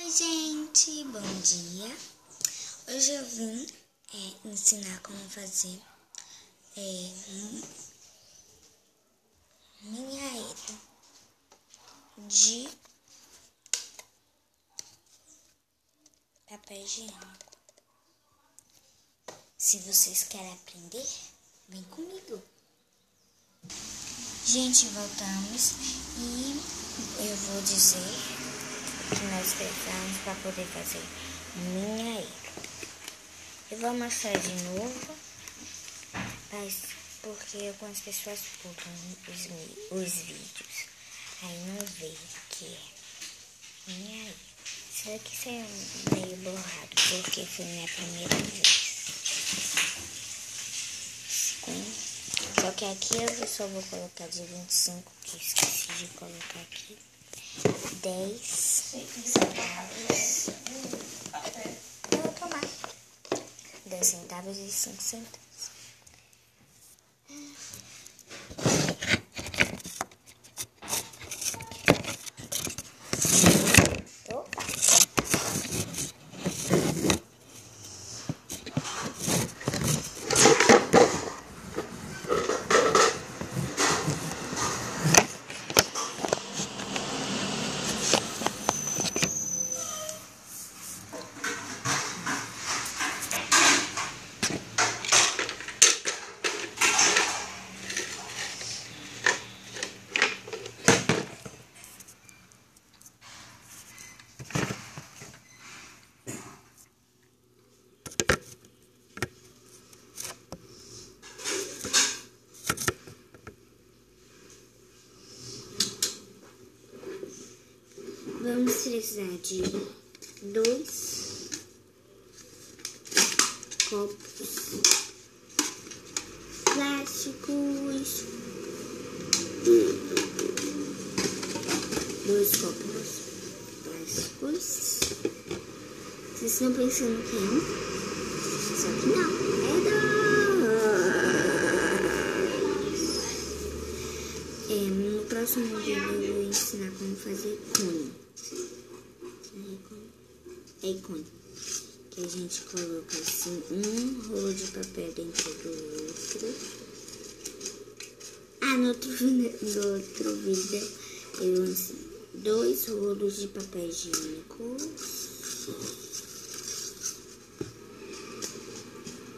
Oi, gente, bom dia. Hoje eu vim ensinar como fazer ninhaíra de papel higiênico. Se vocês querem aprender, vem comigo. Gente, voltamos e eu vou dizer que nós precisamos para poder fazer ninhaíra. Eu vou mostrar de novo, mas porque algumas pessoas pulam os vídeos, aí não vê que é ninhaíra. Isso aqui saiu meio borrado, porque foi minha primeira vez. Só que aqui eu só vou colocar de 25, que eu esqueci de colocar aqui. 10 centavos. Eu vou tomar 10 centavos e 5 centavos. Vamos precisar de 2 copos plásticos, 2 copos plásticos. Vocês estão pensando quem? Só que não, no próximo vídeo eu vou ensinar como fazer cone. É cone. Que a gente coloca assim um rolo de papel dentro do outro. No outro vídeo eu ensino 2 rolos de papel higiênico.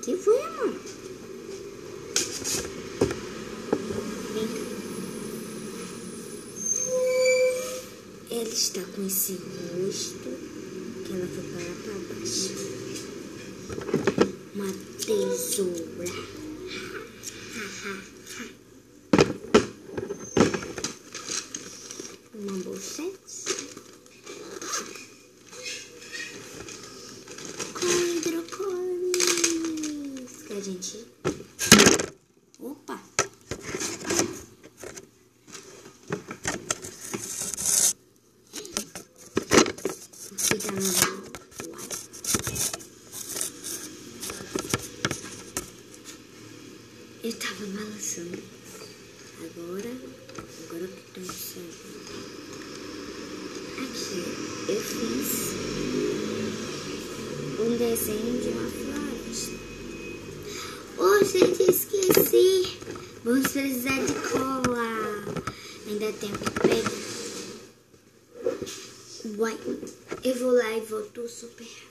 Que foi, amor? Vem cá. Ela está com esse rosto que ela foi para lá para baixo. Uma tesoura. Uma bolsete. Com hidrocones. Que a gente... Opa! Eu tava balançando. Agora que tô enxergando. Aqui eu fiz um desenho de uma floresta. Gente, esqueci. Vamos precisar de cola. Ainda tenho que pegar. Uai, eu vou lá e volto super rápido.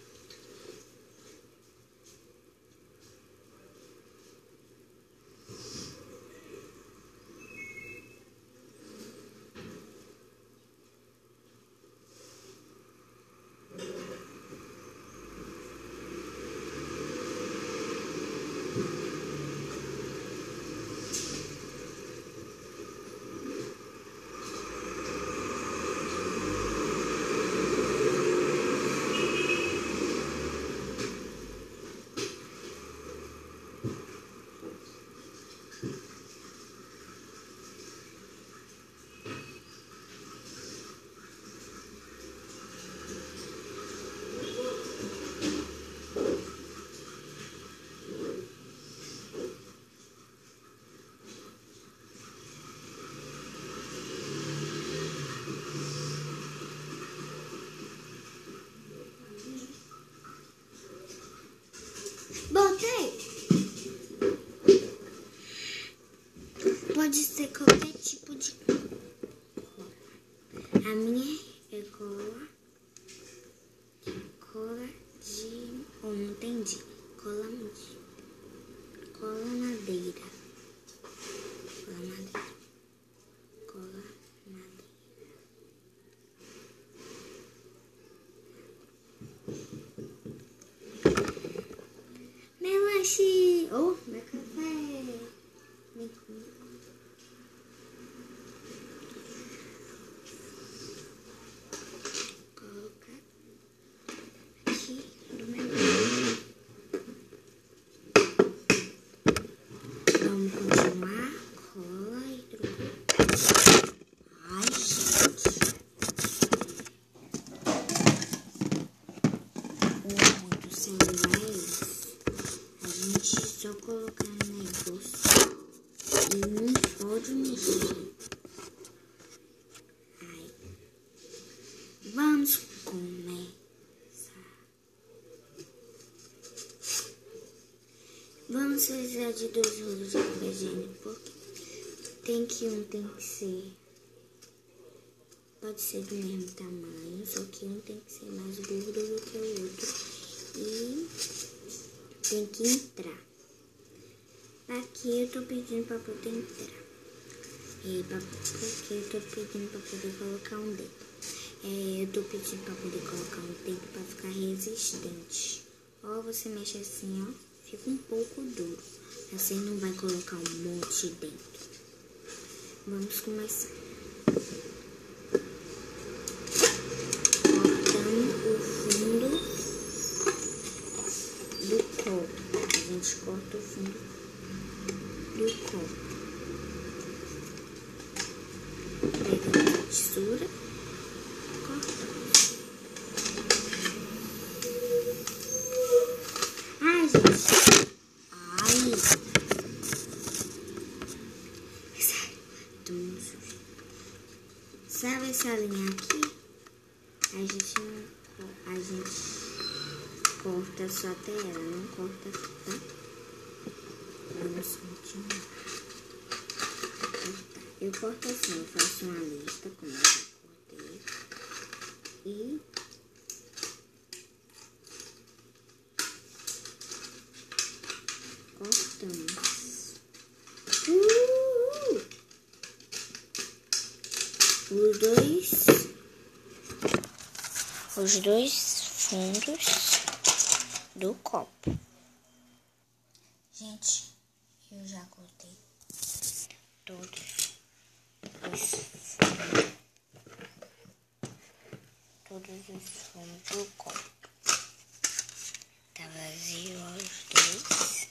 pode ser qualquer tipo de cola. A minha é cola de... Oh, não entendi. Cola madeira. Cola madeira. Meu lanche. Oh, meu café. Vem comigo. Colocar aqui no meu lanche. Vamos continuar. Cola e trocou. Ai, gente. O do celular é isso. A gente só colocar no negócio e não pode mexer. Ai. Vamos começar. Vamos precisar de 2 rolos de papel higiênico, porque tem que ser... Pode ser do mesmo tamanho, só que um tem que ser mais gordo do que o outro. E tem que entrar. Aqui eu tô pedindo pra poder entrar. Porque eu tô pedindo pra poder colocar um dedo. Eu tô pedindo pra poder colocar um dedo pra ficar resistente. Ó, você mexe assim, ó. Fica um pouco duro. Assim não vai colocar um monte dentro. Vamos começar. Cortando o fundo do copo. A gente corta o fundo do copo. Pegando a tesoura, cortamos. Ai, gente. Ai. Sério, tô muito sujo. Sabe essa linha aqui? A gente corta só até ela, não corta, tá? Vamos continuar. Eu corto assim, eu faço uma lista, como eu já cortei. E cortamos. Os dois fundos do copo. Gente, eu já cortei todos os fundos do copo. Tá vazio os dois.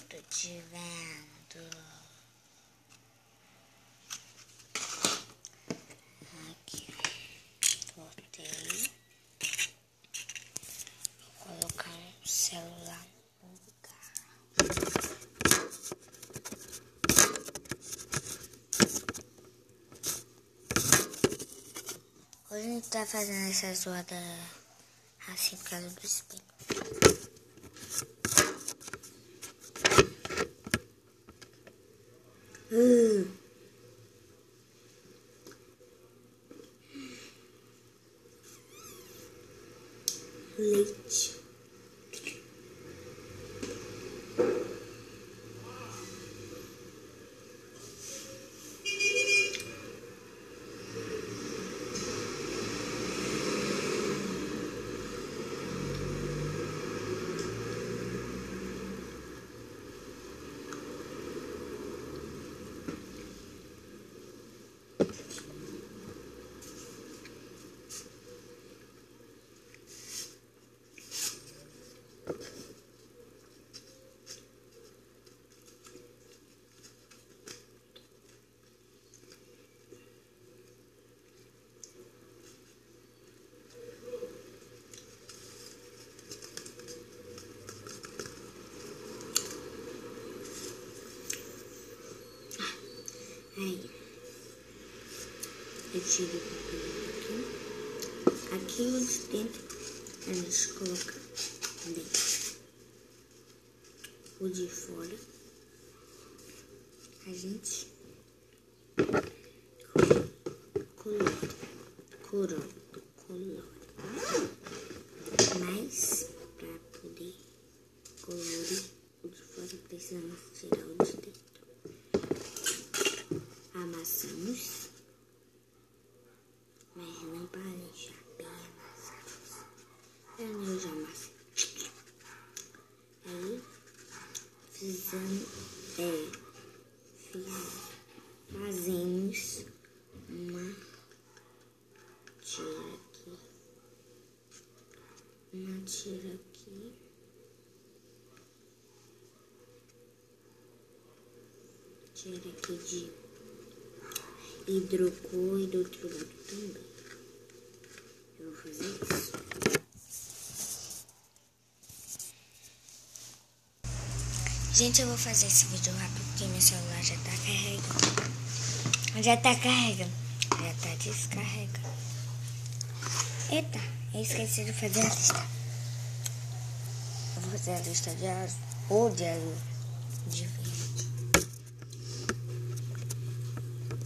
Tô te vendo. Aqui, cortei. Vou colocar o celular no lugar. Hoje a gente tá fazendo essa zoada assim por causa do espelho. Leite. Aí, eu tiro o papel aqui. Aqui o de dentro a gente coloca dentro. O de fora a gente colore. Mas para poder colorir o de fora, precisamos tirar o de dentro. Amassamos, mas não para deixar bem amassados. Eu já amassei. Aí fazemos uma tira aqui. Tira aqui de hidrocor e do outro lado também. Eu vou fazer isso. Gente, eu vou fazer esse vídeo rápido porque meu celular já tá carregando. Já tá descarregando. Eita, eu esqueci de fazer a lista. Eu vou fazer a lista de azul ou de azul, de verde.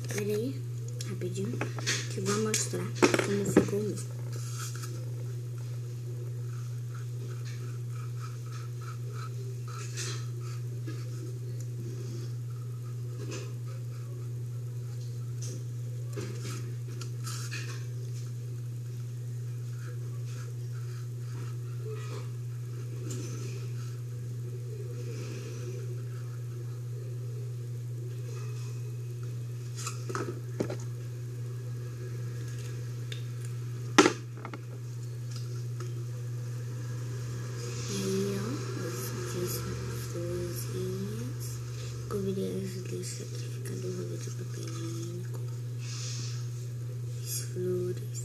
Peraí, rapidinho, que eu vou mostrar como ficou o meu. Cobrir as listas aqui, fica do rolo de papel higiênico, as flores,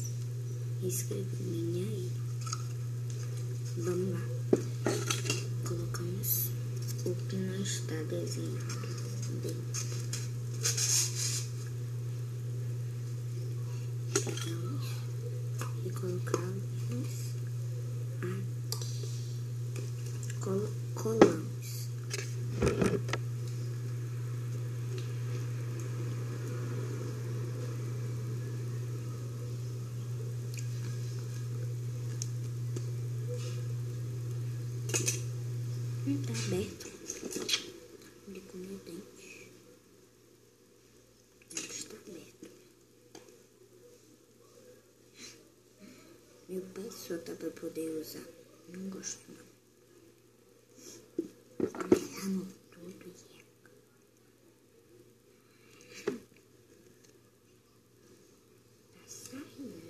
escrevi minha aí. Vamos lá. Colocamos o que não está desenhado dentro. Pegamos e colocamos aqui. Colamos. Tá aberto. Ele com meu dente. Ele está aberto. Meu pé solta pra poder usar. Não gosto não. Amarramos tudo e tá saindo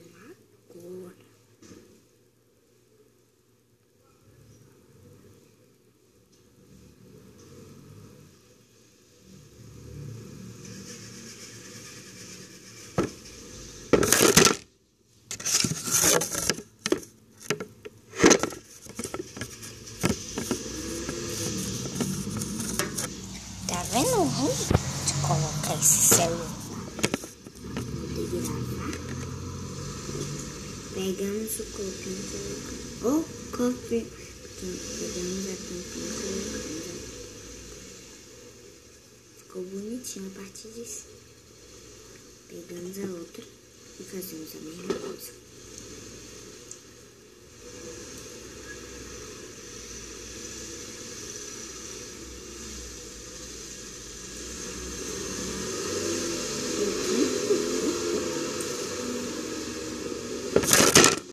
agora. Tá vendo o ruim de colocar esse celular? De gravar. Pegamos o copinho e colocamos. O copinho. Pegamos a tampinha e colocamos. Ficou bonitinho a partir disso. Pegamos a outra e fazemos a mesma coisa.